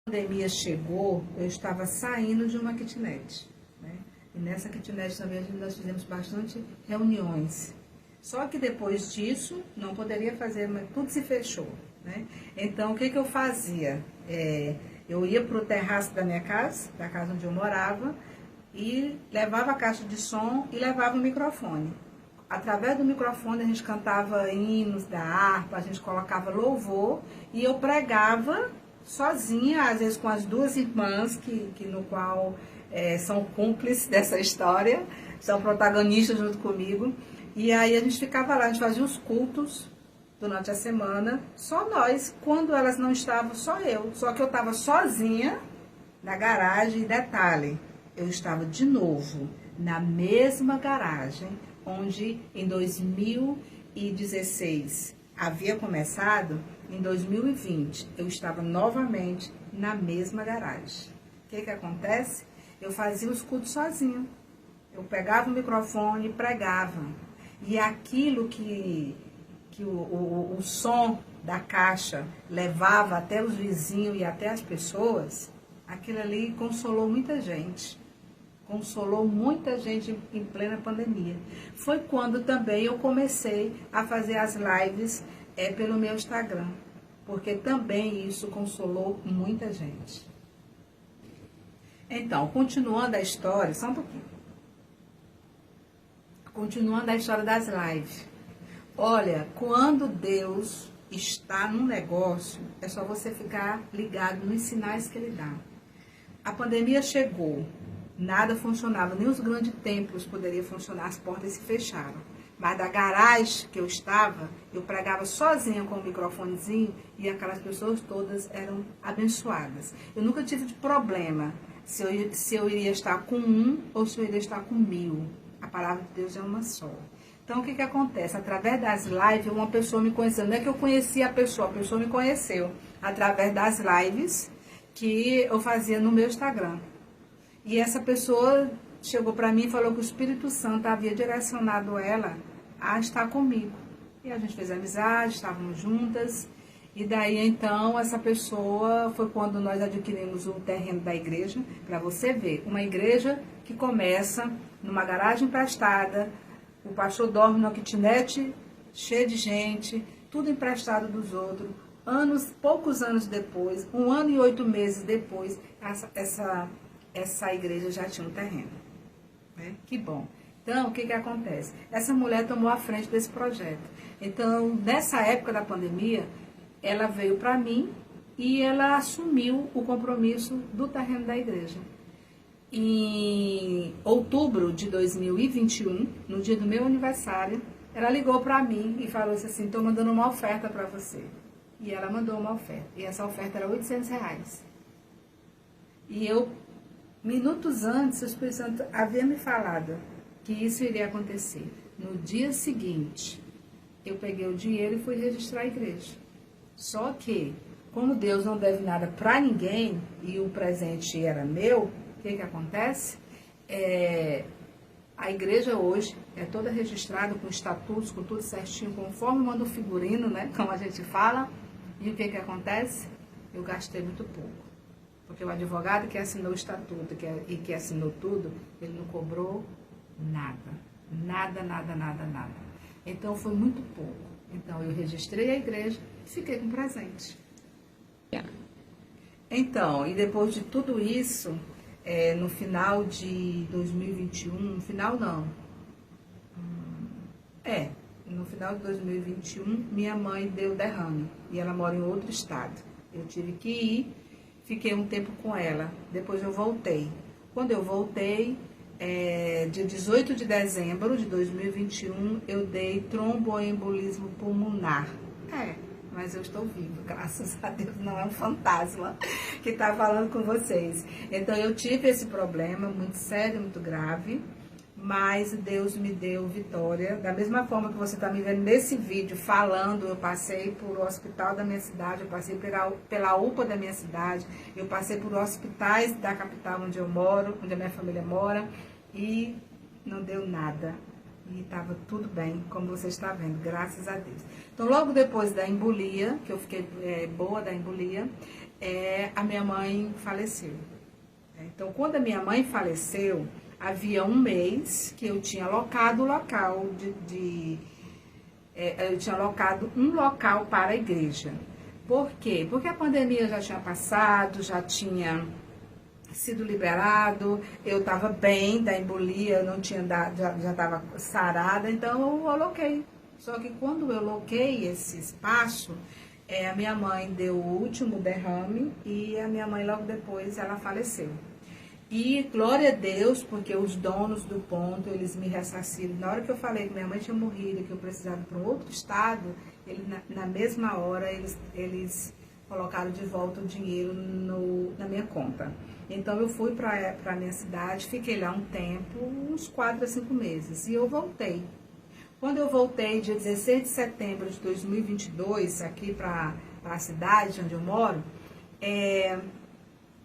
A pandemia chegou, eu estava saindo de uma kitnet, né? E nessa kitnet também nós fizemos bastante reuniões. Só que depois disso, não poderia fazer, mas tudo se fechou, né? Então, o que eu fazia? Eu ia para o terraço da minha casa, da casa onde eu morava, e levava a caixa de som e levava o microfone. Através do microfone a gente cantava hinos da harpa, a gente colocava louvor e eu pregava sozinha, às vezes com as duas irmãs, no qual são cúmplices dessa história, são protagonistas junto comigo. E aí a gente ficava lá, a gente fazia os cultos durante a semana, só nós. Quando elas não estavam, só eu. Só que eu estava sozinha na garagem. E detalhe, eu estava de novo na mesma garagem onde em 2016 havia começado. Em 2020 eu estava novamente na mesma garagem. O que acontece? Eu fazia os cultos sozinha. Eu pegava o microfone e pregava. E aquilo que o som da caixa levava até os vizinhos e até as pessoas, aquilo ali consolou muita gente. Consolou muita gente em plena pandemia. Foi quando também eu comecei a fazer as lives pelo meu Instagram, porque também isso consolou muita gente. Então, continuando a história, só um pouquinho. Continuando a história das lives. Olha, quando Deus está num negócio, é só você ficar ligado nos sinais que Ele dá. A pandemia chegou. Nada funcionava, nem os grandes templos poderiam funcionar, as portas se fecharam. Mas da garagem que eu estava, eu pregava sozinha com o microfonezinho e aquelas pessoas todas eram abençoadas. Eu nunca tive problema se eu iria estar com um ou se eu iria estar com 1000. A palavra de Deus é uma só. Então, o que acontece? Através das lives, uma pessoa me conheceu. Não é que eu conhecia a pessoa me conheceu. Através das lives que eu fazia no meu Instagram. E essa pessoa chegou para mim e falou que o Espírito Santo havia direcionado ela a estar comigo. E a gente fez amizade, estávamos juntas. E daí, então, essa pessoa foi quando nós adquirimos o terreno da igreja. Para você ver, uma igreja que começa numa garagem emprestada, o pastor dorme numa kitnet cheia de gente, tudo emprestado dos outros. Poucos anos depois, 1 ano e 8 meses depois, essa igreja já tinha um terreno. Né? Que bom. Então, o que acontece? Essa mulher tomou a frente desse projeto. Então, nessa época da pandemia, ela veio para mim e ela assumiu o compromisso do terreno da igreja. Em outubro de 2021, no dia do meu aniversário, ela ligou para mim e falou assim: estou mandando uma oferta para você. E ela mandou uma oferta. E essa oferta era R$800. E eu, minutos antes, o Espírito Santo havia me falado que isso iria acontecer. No dia seguinte, eu peguei o dinheiro e fui registrar a igreja. Só que, como Deus não deve nada para ninguém e o presente era meu, o que acontece? A igreja hoje é toda registrada com estatutos, com tudo certinho, conforme manda o figurino, né? Como a gente fala. E o que acontece? Eu gastei muito pouco. Porque o advogado que assinou o estatuto e que assinou tudo, ele não cobrou nada. Nada, nada, nada, nada. Então, foi muito pouco. Então, eu registrei a igreja e fiquei com presente. Então, e depois de tudo isso, no final de 2021, no final não. No final de 2021, minha mãe deu derrame. E ela mora em outro estado. Eu tive que ir. Fiquei um tempo com ela, depois eu voltei. Quando eu voltei, dia 18 de dezembro de 2021, eu dei tromboembolismo pulmonar. Mas eu estou viva, graças a Deus, não é um fantasma que está falando com vocês. Então eu tive esse problema muito sério, muito grave, mas Deus me deu vitória. Da mesma forma que você está me vendo nesse vídeo falando, eu passei por o hospital da minha cidade, eu passei pela UPA da minha cidade, eu passei por hospitais da capital onde eu moro, onde a minha família mora, e não deu nada. E estava tudo bem, como você está vendo, graças a Deus. Então, logo depois da embolia, que eu fiquei boa da embolia, a minha mãe faleceu. Então, quando a minha mãe faleceu, havia um mês que eu tinha alocado o local eu tinha alocado um local para a igreja. Por quê? Porque a pandemia já tinha passado, já tinha sido liberado, eu estava bem da embolia, eu não tinha dado, já estava sarada, então eu aloquei. Só que quando eu aloquei esse espaço, a minha mãe deu o último derrame e a minha mãe logo depois ela faleceu. E glória a Deus, porque os donos do ponto, eles me ressarciram. Na hora que eu falei que minha mãe tinha morrido, que eu precisava ir para um outro estado, na mesma hora eles colocaram de volta o dinheiro na minha conta. Então eu fui para a minha cidade, fiquei lá um tempo, uns 4 a 5 meses, e eu voltei. Quando eu voltei, dia 16 de setembro de 2022, aqui para a cidade onde eu moro,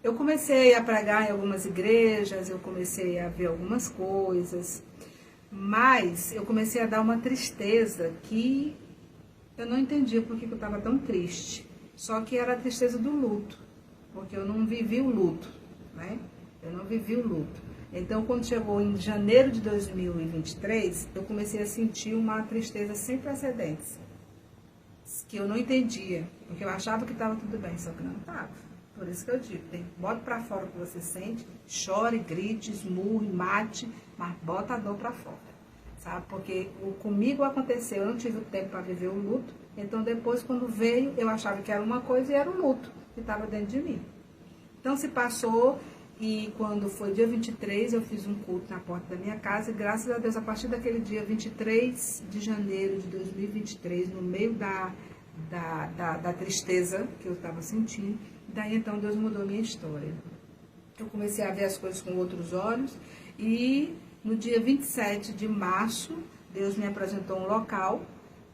eu comecei a pregar em algumas igrejas, eu comecei a ver algumas coisas, mas eu comecei a dar uma tristeza que eu não entendia por que eu estava tão triste. Só que era a tristeza do luto, porque eu não vivi o luto, né? Eu não vivi o luto. Então, quando chegou em janeiro de 2023, eu comecei a sentir uma tristeza sem precedentes, que eu não entendia, porque eu achava que estava tudo bem, só que não estava. Por isso que eu digo, bota para fora o que você sente, chore, grite, esmurre, mate, mas bota a dor para fora, sabe? Porque comigo aconteceu, eu não tive tempo para viver o luto, então depois quando veio, eu achava que era uma coisa e era um luto que estava dentro de mim. Então se passou e quando foi dia 23, eu fiz um culto na porta da minha casa e graças a Deus, a partir daquele dia 23 de janeiro de 2023, no meio da tristeza que eu estava sentindo, daí então Deus mudou a minha história. Eu comecei a ver as coisas com outros olhos e no dia 27 de março, Deus me apresentou um local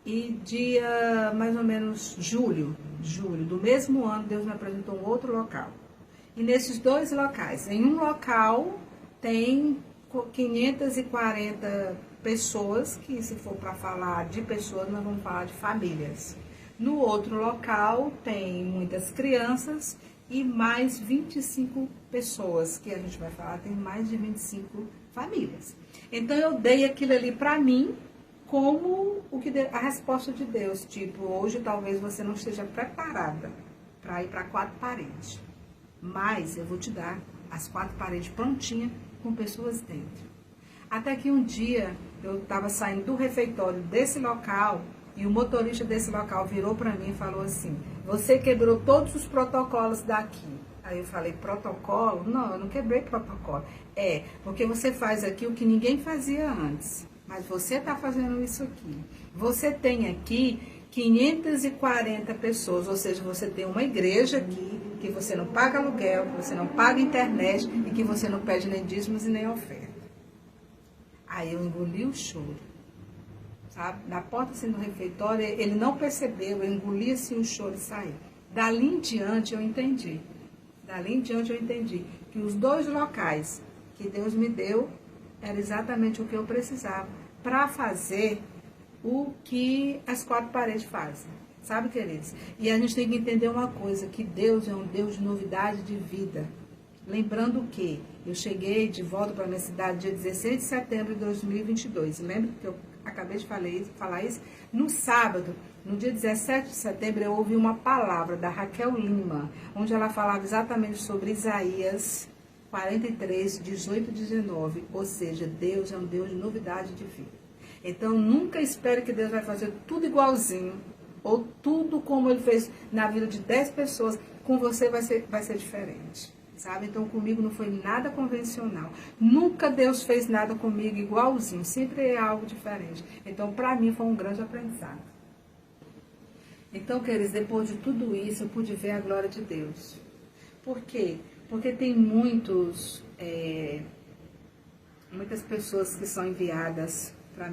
e dia mais ou menos julho do mesmo ano, Deus me apresentou um outro local. E nesses dois locais, em um local tem 540 pessoas, que se for para falar de pessoas, nós vamos falar de famílias. No outro local tem muitas crianças e mais 25 pessoas, que a gente vai falar, tem mais de 25 famílias. Então eu dei aquilo ali para mim como a resposta de Deus, tipo, hoje talvez você não esteja preparada para ir para 4 paredes, mas eu vou te dar as 4 paredes prontinhas com pessoas dentro. Até que um dia eu estava saindo do refeitório desse local e o motorista desse local virou para mim e falou assim: você quebrou todos os protocolos daqui. Aí eu falei: protocolo? Não, eu não quebrei protocolo. Porque você faz aqui o que ninguém fazia antes. Mas você está fazendo isso aqui. Você tem aqui 540 pessoas, ou seja, você tem uma igreja aqui, que você não paga aluguel, que você não paga internet e que você não pede nem dízimos e nem oferta. Aí eu engoli o choro, sabe? Na porta assim do refeitório, ele não percebeu, eu engoli assim o choro e saí. Dali em diante eu entendi. Que os 2 locais que Deus me deu era exatamente o que eu precisava para fazer o que as 4 paredes fazem. Sabe, queridos? E a gente tem que entender uma coisa, que Deus é um Deus de novidade de vida. Lembrando que eu cheguei de volta para a minha cidade dia 16 de setembro de 2022. Lembra que eu acabei de falar isso? No sábado, no dia 17 de setembro, eu ouvi uma palavra da Raquel Lima, onde ela falava exatamente sobre Isaías 43, 18 e 19. Ou seja, Deus é um Deus de novidade de vida. Então, nunca espere que Deus vai fazer tudo igualzinho, ou tudo como Ele fez na vida de 10 pessoas, com você vai ser diferente. Sabe? Então, comigo não foi nada convencional. Nunca Deus fez nada comigo igualzinho. Sempre é algo diferente. Então, para mim, foi um grande aprendizado. Então, queridos, depois de tudo isso, eu pude ver a glória de Deus. Por quê? Porque tem muitas pessoas que são enviadas para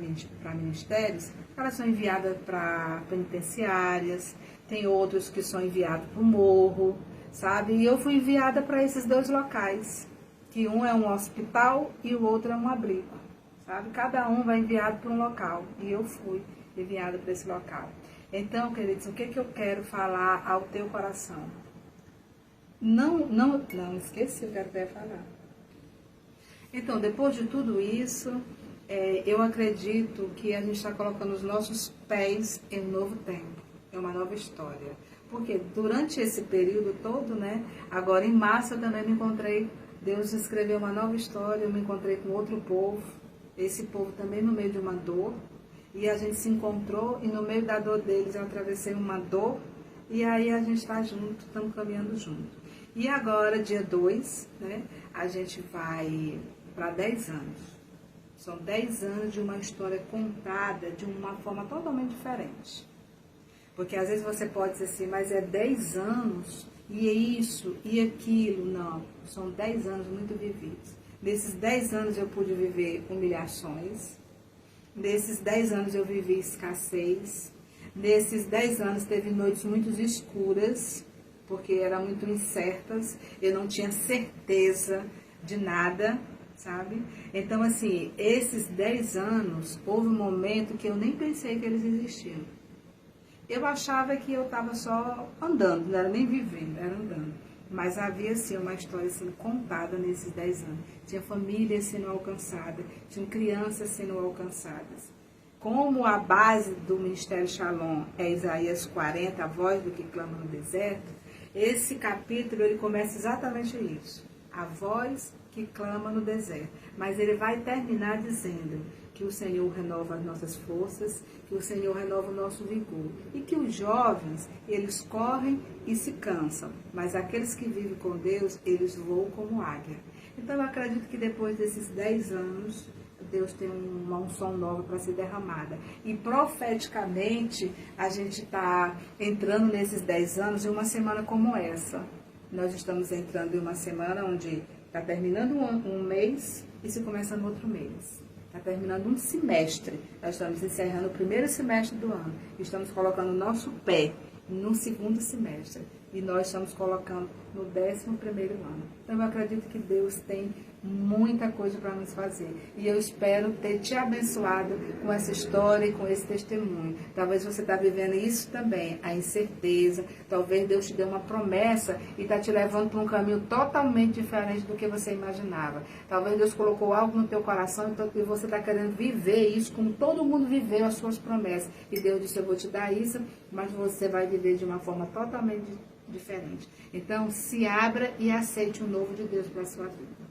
ministérios, elas são enviadas para penitenciárias, tem outros que são enviados para o morro, sabe? E eu fui enviada para esses 2 locais, que um é um hospital e o outro é um abrigo, sabe? Cada um vai enviado para um local, e eu fui enviada para esse local. Então, queridos, o que eu quero falar ao teu coração? Não, esqueci o que eu ia falar. Então, depois de tudo isso, eu acredito que a gente está colocando os nossos pés em um novo tempo, em uma nova história. Porque durante esse período todo, né, agora em março eu também me encontrei, Deus escreveu uma nova história, eu me encontrei com outro povo, esse povo também no meio de uma dor, e a gente se encontrou, e no meio da dor deles eu atravessei uma dor, e aí a gente está junto, estamos caminhando junto. E agora, dia 2, né, a gente vai para 10 anos. São 10 anos de uma história contada de uma forma totalmente diferente. Porque às vezes você pode dizer assim, mas é 10 anos, e é isso, e aquilo. Não, são 10 anos muito vividos. Nesses 10 anos eu pude viver humilhações. Nesses 10 anos eu vivi escassez. Nesses 10 anos teve noites muito escuras, porque eram muito incertas. Eu não tinha certeza de nada, sabe? Então, assim, esses 10 anos, houve um momento que eu nem pensei que eles existiam. Eu achava que eu estava só andando, não era nem vivendo, era andando. Mas havia, assim, uma história sendo contada nesses 10 anos. Tinha famílias sendo alcançadas, tinham crianças sendo alcançadas. Como a base do Ministério Shalom é Isaías 40, a voz do que clama no deserto, esse capítulo ele começa exatamente isso. A voz que clama no deserto. Mas ele vai terminar dizendo que o Senhor renova as nossas forças, que o Senhor renova o nosso vigor. E que os jovens, eles correm e se cansam, mas aqueles que vivem com Deus, eles voam como águia. Então eu acredito que depois desses 10 anos, Deus tem uma unção nova para ser derramada. E profeticamente, a gente está entrando nesses 10 anos em uma semana como essa. Nós estamos entrando em uma semana onde está terminando um mês e se começa no outro mês. Está terminando um semestre. Nós estamos encerrando o primeiro semestre do ano. Estamos colocando o nosso pé no segundo semestre. E nós estamos colocando no 11º ano. Então eu acredito que Deus tem muita coisa para nos fazer. E eu espero ter te abençoado com essa história e com esse testemunho. Talvez você está vivendo isso também, a incerteza. Talvez Deus te dê uma promessa e está te levando para um caminho totalmente diferente do que você imaginava. Talvez Deus colocou algo no teu coração e você está querendo viver isso como todo mundo viveu as suas promessas. E Deus disse, eu vou te dar isso, mas você vai viver de uma forma totalmente diferente. Então, se abra e aceite o novo de Deus para a sua vida.